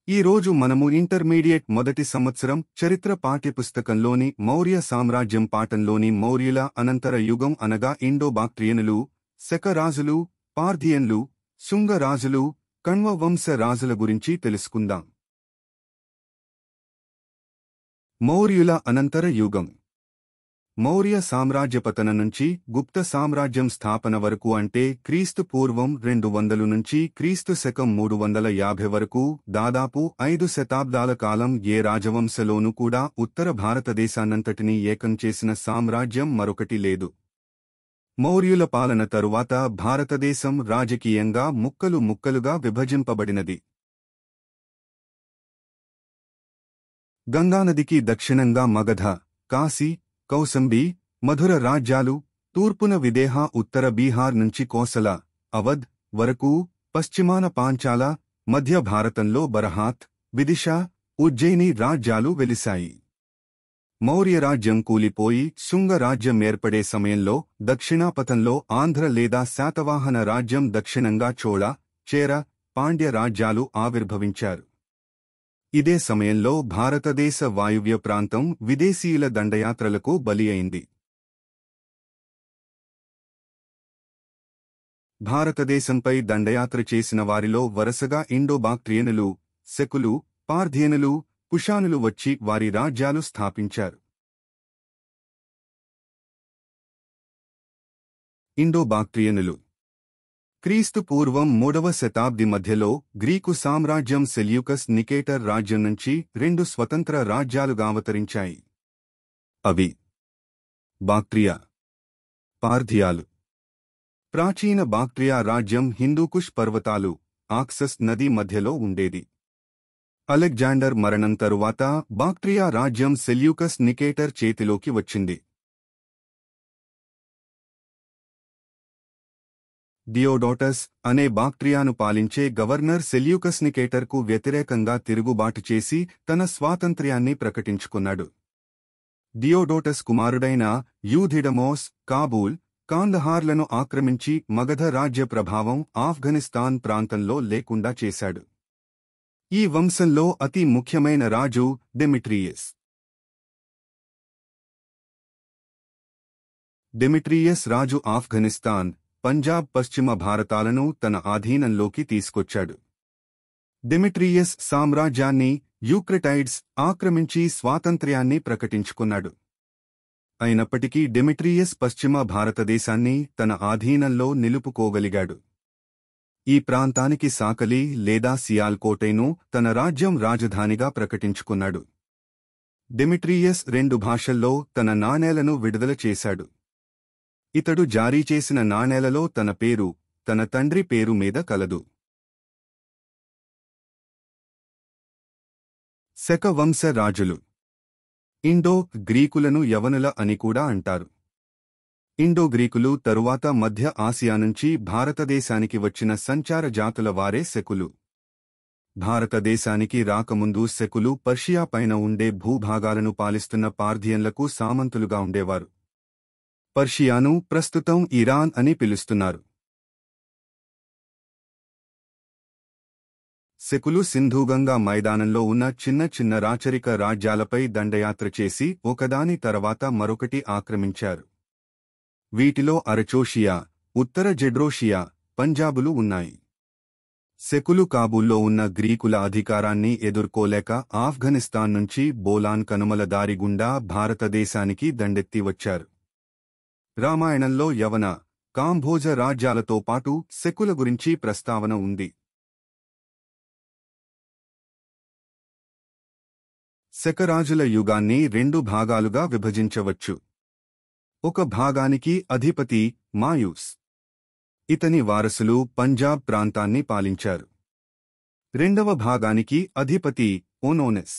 ఈ రోజు మనము ఇంటర్మీడియట్ మొదటి సంవత్సరం చరిత్ర పాఠ్యపుస్తకంలోని మౌర్య సామ్రాజ్యం పాఠంలోని మౌర్యుల అనంతర యుగం అనగా ఇండో-బాక్ట్రియనులు, శక రాజులు, పార్థియన్లు, శుంగ రాజులు, కణ్వ వంశ రాజుల గురించి తెలుసుకుందాం. మౌర్యుల అనంతర యుగం. మౌర్య సామ్రాజ్య పతనం నుంచి గుప్త సామ్రాజ్యం స్థాపన వరకు అంటే క్రీస్తు పూర్వం 200 నుంచి క్రీస్తు శకం 350 వరకు దాదాపు 5 శతాబ్దాల కాలం ఏ రాజవంశలోనూ కూడా ఉత్తర భారతదేశాన్నంతటినీ ఏకం చేసిన సామ్రాజ్యం మరొకటి లేదు. మౌర్యుల పాలన తరువాత భారతదేశం రాజకీయంగా ముక్కలు ముక్కలుగా విభజింపబడినది. గంగానదికి దక్షిణంగా మగధ, కాశీ, కౌసంబి, మధుర రాజ్యాలు, తూర్పున విదేహ, ఉత్తర బీహార్ నుంచి కోసల, అవధ్ వరకు, పశ్చిమాన పాంచాల, మధ్య భారతంలో బరహాత్, విదిశా, ఉజ్జయిని రాజ్యాలు వెలిశాయి. మౌర్యరాజ్యం కూలిపోయి శుంగ రాజ్యం ఏర్పడే సమయంలో దక్షిణాపథంలో ఆంధ్ర లేదా శాతవాహన రాజ్యం, దక్షిణంగా చోళ, చేర, పాండ్య రాజ్యాలు ఆవిర్భవించారు. ఇదే సమయంలో భారతదేశ వాయువ్య ప్రాంతం విదేశీయుల దండయాత్రలకు బలి అయింది. భారతదేశంపై దండయాత్ర చేసిన వారిలో వరుసగా ఇండో-బాక్ట్రియనులు, శకులు, పార్థియనులు, కుషానులు వచ్చి వారి రాజ్యాలు స్థాపించారు. ఇండో-బాక్ట్రియనులు క్రీస్తు పూర్వం 3వ శతాబ్ది మధ్యలో గ్రీకు సామ్రాజ్యం సెల్యూకస్ నికేటర్ రాజ్యం నుంచి 2 స్వతంత్ర రాజ్యాలుగా అవతరించాయి. అవి బాక్ట్రియా, పార్థియాలు. ప్రాచీన బాక్ట్రియా రాజ్యం హిందూకుష్ పర్వతాలు, ఆక్సస్ నది మధ్యలో ఉండేది. అలెగ్జాండర్ మరణం తరువాత బాక్ట్రియా రాజ్యం సెల్యూకస్ నికేటర్ చేతిలోకి వచ్చింది. దియోడోటస్ అనే బాక్ట్రియాను పాలించే గవర్నర్ సెల్యూకస్ నికేటర్కు వ్యతిరేకంగా తిరుగుబాటు చేసి తన స్వాతంత్ర్యాన్ని ప్రకటించుకున్నాడు. దియోడోటస్ కుమారుడైన యూథిడమోస్ కాబూల్, కాందహార్లను ఆక్రమించి మగధ రాజ్య ప్రభావం ఆఫ్ఘనిస్తాన్ ప్రాంతంలో లేకుండా చేశాడు. ఈ వంశంలో అతి ముఖ్యమైన రాజు డెమిట్రియస్. డెమిట్రియస్ రాజు ఆఫ్ఘనిస్తాన్, పంజాబ్, పశ్చిమ భారతాలను తన ఆధీనంలోకి తీసుకొచ్చాడు. డెమిట్రియస్ సామ్రాజ్యాన్ని యూక్రటైడ్స్ ఆక్రమించి స్వాతంత్ర్యాన్ని ప్రకటించుకున్నాడు. అయినప్పటికీ డెమిట్రియస్ పశ్చిమ భారతదేశాన్ని తన ఆధీనంలో నిలుపుకోగలిగాడు. ఈ ప్రాంతానికి సాకలి లేదా సియాల్కోటైను తన రాజ్యం రాజధానిగా ప్రకటించుకున్నాడు. డెమిట్రియస్ 2 భాషల్లో తన నాణేలను విడుదల చేశాడు. ఇతడు జారీ చేసిన నాణేలలో తన పేరు, తన తండ్రి పేరు మీద కలదు. శక వంశ రాజులు. ఇండో గ్రీకులను యవనుల అని కూడా అంటారు. ఇండో గ్రీకులు తరువాత మధ్య ఆసియా నుంచి భారతదేశానికి వచ్చిన సంచార జాతుల వారే శకులు. భారతదేశానికి రాకముందు శకులు పర్షియా పైన ఉండే భూభాగాలను పాలిస్తున్న పార్థియన్లకు సామంతులుగా ఉండేవారు. పర్షియాను ప్రస్తుతం ఇరాన్ అని పిలుస్తున్నారు. శకులు సింధూగంగా మైదానంలో ఉన్న చిన్న చిన్న రాచరిక రాజ్యాలపై దండయాత్ర చేసి ఒకదాని తర్వాత మరొకటి ఆక్రమించారు. వీటిలో అరచోషియా, ఉత్తర జెడ్రోషియా, పంజాబులు ఉన్నాయి. శకులు కాబూల్లో ఉన్న గ్రీకుల అధికారాన్ని ఎదుర్కోలేక ఆఫ్ఘనిస్తాన్ నుంచి బోలాన్ కనుమల దారి గుండా భారతదేశానికి దండెత్తి వచ్చారు. రామాయణంలో యవన, కాంభోజ రాజ్యాలతో పాటు శకుల గురించి ప్రస్తావన ఉంది. శకరాజుల యుగాన్ని 2 భాగాలుగా విభజించవచ్చు. ఒక భాగానికి అధిపతి మాయూస్. ఇతని వారసులు పంజాబ్ ప్రాంతాన్ని పాలించారు. రెండవ భాగానికి అధిపతి ఓనోనెస్.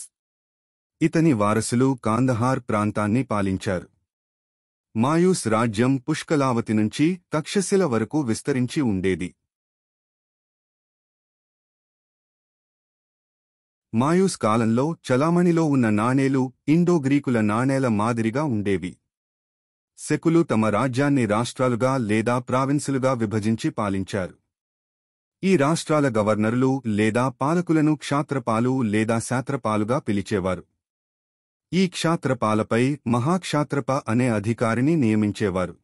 ఇతని వారసులు కాందహార్ ప్రాంతాన్ని పాలించారు. మాయూస్ రాజ్యం పుష్కలావతి నుంచి తక్షశిల వరకు విస్తరించి ఉండేది. మాయూస్ కాలంలో చలామణిలో ఉన్న నాణేలు ఇండో-గ్రీకుల నాణేల మాదిరిగా ఉండేవి. శకులు తమ రాజ్యాన్ని రాష్ట్రాలుగా లేదా ప్రావిన్సులుగా విభజించి పాలించారు. ఈ రాష్ట్రాల గవర్నర్లు లేదా పాలకులను క్షాత్రపాలు లేదా శాత్రపాలుగా పిలిచేవారు. ఈ క్షాత్రపాలపై మహాక్షాత్రప అనే అధికారిని నియమించేవారు.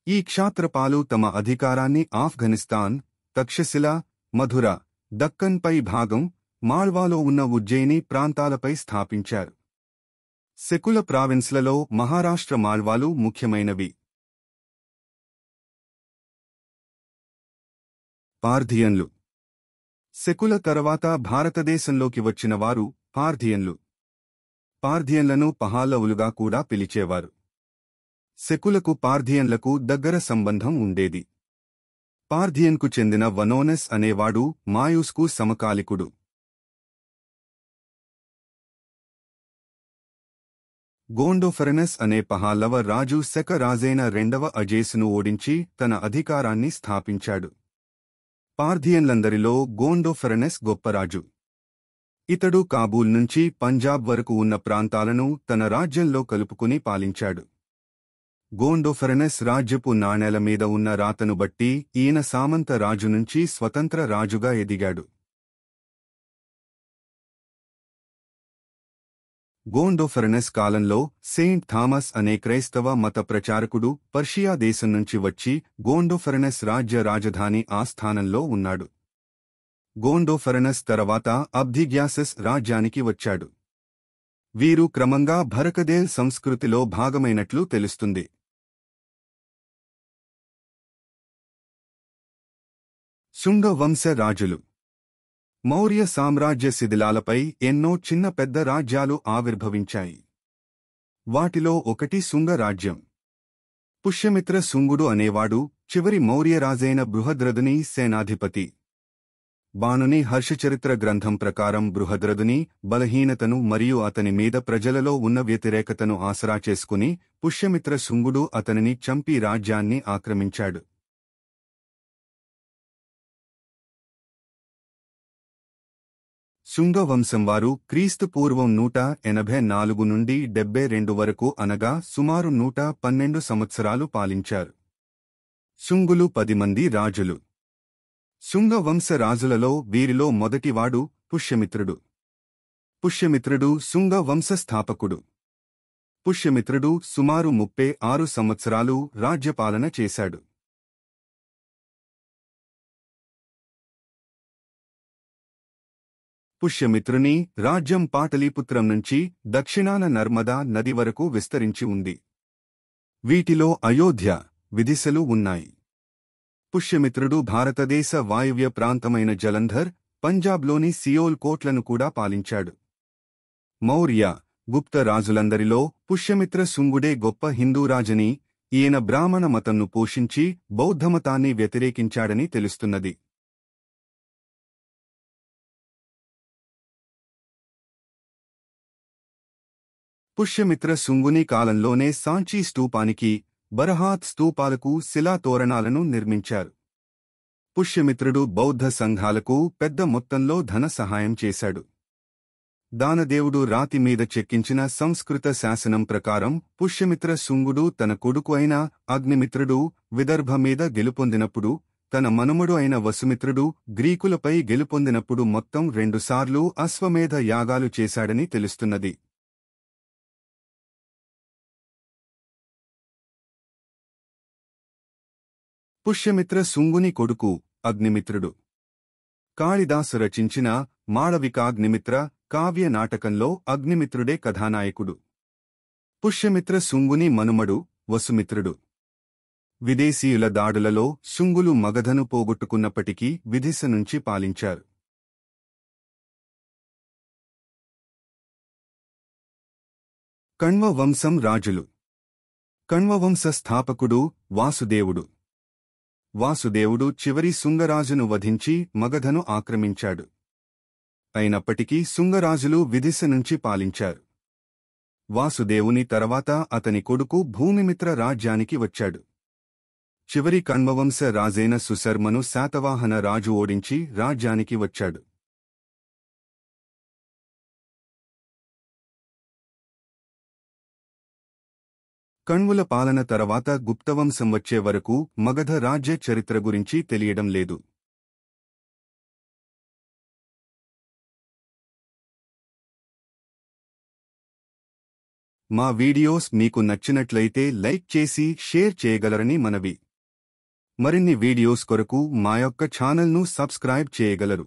ఈ క్షాత్రపాలు తమ అధికారాన్ని ఆఫ్ఘనిస్తాన్, తక్షశిల, మధుర, దక్కన్ పై భాగం, మాళ్వాలో ఉన్న ఉజ్జయిని ప్రాంతాలపై స్థాపించారు. సెకుల ప్రావిన్స్లలో మహారాష్ట్ర మాళ్వాలు ముఖ్యమైనవి. పార్థియన్లు. సెకుల తర్వాత భారతదేశంలోకి వచ్చినవారు పార్థియన్లు. పార్థియన్లను పహాల్లవులుగా కూడా పిలిచేవారు. సెకులకు పార్థియన్లకు దగ్గర సంబంధం ఉండేది. పార్థియన్కు చెందిన వనోనెస్ అనేవాడు మాయూస్కు సమకాలికుడు. గోండోఫెరనెస్ అనే పహాల్లవ రాజు శక రాజైన రెండవ అజేసును ఓడించి తన అధికారాన్ని స్థాపించాడు. పార్థియన్లందరిలో గోండోఫెరనెస్ గొప్పరాజు. ఇతడు కాబూల్ నుంచి పంజాబ్ వరకు ఉన్న ప్రాంతాలను తన రాజ్యంలో కలుపుకుని పాలించాడు. గోండోఫెరనెస్ రాజ్యపు నాణేల మీద ఉన్న రాతను బట్టి ఈయన సామంత రాజు నుంచి స్వతంత్ర రాజుగా ఎదిగాడు. గోండోఫెరనెస్ కాలంలో సెయింట్ థామస్ అనే క్రైస్తవ మత ప్రచారకుడు పర్షియా దేశం నుంచి వచ్చి గోండోఫెరనెస్ రాజ్య రాజధాని ఆస్థానంలో ఉన్నాడు. గోండోఫెరనెస్ తర్వాత అబ్దిగ్యాసెస్ రాజ్యానికి వచ్చాడు. వీరు క్రమంగా భరకదేల్ సంస్కృతిలో భాగమైనట్లు తెలుస్తుంది. శుంగ వంశ రాజులు. మౌర్య సామ్రాజ్య శిథిలాలపై ఎన్నో చిన్న పెద్ద రాజ్యాలు ఆవిర్భవించాయి. వాటిలో ఒకటి శుంగ రాజ్యం. పుష్యమిత్ర శుంగుడు అనేవాడు చివరి మౌర్యరాజైన బృహద్రథుని సేనాధిపతి. బాణుని హర్షచరిత్ర గ్రంథం ప్రకారం బృహద్రథుని బలహీనతను మరియు అతని మీద ప్రజలలో ఉన్న వ్యతిరేకతను ఆసరా చేసుకుని పుష్యమిత్ర శుంగుడు అతనిని చంపి రాజ్యాన్ని ఆక్రమించాడు. శుంగ వంశంవారు క్రీస్తు పూర్వం 184 నుండి 72 వరకు అనగా సుమారు 112 సంవత్సరాలు పాలించారు. శుంగులు 10 మంది రాజులు. శుంగ వంశ రాజులలో వీరిలో మొదటివాడు పుష్యమిత్రుడు. పుష్యమిత్రుడు శుంగ వంశస్థాపకుడు. పుష్యమిత్రుడు సుమారు 36 సంవత్సరాలు రాజ్యపాలన చేశాడు. పుష్యమిత్రుని రాజ్యం పాటలీపుత్రం నుంచి దక్షిణాన నర్మదా నది వరకు విస్తరించి ఉంది. వీటిలో అయోధ్య, విదిశలు ఉన్నాయి. పుష్యమిత్రుడు భారతదేశ వాయువ్య ప్రాంతమైన జలంధర్, పంజాబ్లోని సియోల్ కోట్లను కూడా పాలించాడు. మౌర్య, గుప్త రాజులందరిలో పుష్యమిత్ర శుంగుడే గొప్ప హిందూరాజని, ఈయన బ్రాహ్మణ మతంను పోషించి బౌద్ధమతాన్ని వ్యతిరేకించాడని తెలుస్తున్నది. పుష్యమిత్ర శుంగుని కాలంలోనే సాంచీ స్తూపానికి, బరహాత్ స్తూపాలకు శిలా తోరణాలను నిర్మించారు. పుష్యమిత్రుడు బౌద్ధ సంఘాలకు పెద్ద మొత్తంలో ధన సహాయం చేశాడు. దానదేవుడు రాతి మీద చెక్కించిన సంస్కృత శాసనం ప్రకారం పుష్యమిత్ర శుంగుడు తన కొడుకు అయిన అగ్నిమిత్రుడు విదర్భ మీద గెలుపొందినప్పుడు, తన మనుమడు అయిన వసుమిత్రుడు గ్రీకులపై గెలుపొందినప్పుడు మొత్తం 2 సార్లు అశ్వమేధ యాగాలు చేశాడని తెలుస్తున్నది. పుష్యమిత్ర శుంగుని కొడుకు అగ్నిమిత్రుడు. కాళిదాసు రచించిన మాళవికాగ్నిమిత్ర కావ్య నాటకంలో అగ్నిమిత్రుడే కథానాయకుడు. పుష్యమిత్ర శుంగుని మనుమడు వసుమిత్రుడు. విదేశీయుల దాడులలో శుంగులు మగధను పోగొట్టుకున్నప్పటికీ విదిశ నుంచి పాలించారు. కణ్వ వంశం రాజులు. కణ్వవంశ స్థాపకుడు వాసుదేవుడు. వాసుదేవుడు చివరి శుంగరాజును వధించి మగధను ఆక్రమించాడు. అయినప్పటికీ శుంగరాజులు విదిశ నుంచి పాలించారు. వాసుదేవుని తర్వాత అతని కొడుకు భూమిమిత్ర రాజ్యానికి వచ్చాడు. చివరి కణ్వవంశ రాజైన సుశర్మను శాతవాహన రాజు ఓడించి రాజ్యానికి వచ్చాడు. కణ్వుల పాలన తర్వాత గుప్తవంశం వచ్చే వరకు మగధ రాజ్య చరిత్ర గురించి తెలియడం లేదు. మా వీడియోస్ మీకు నచ్చినట్లయితే లైక్ చేసి షేర్ చేయగలరని మనవి. మరిన్ని వీడియోస్ కొరకు మా యొక్క ఛానల్ను సబ్స్క్రైబ్ చేయగలరు.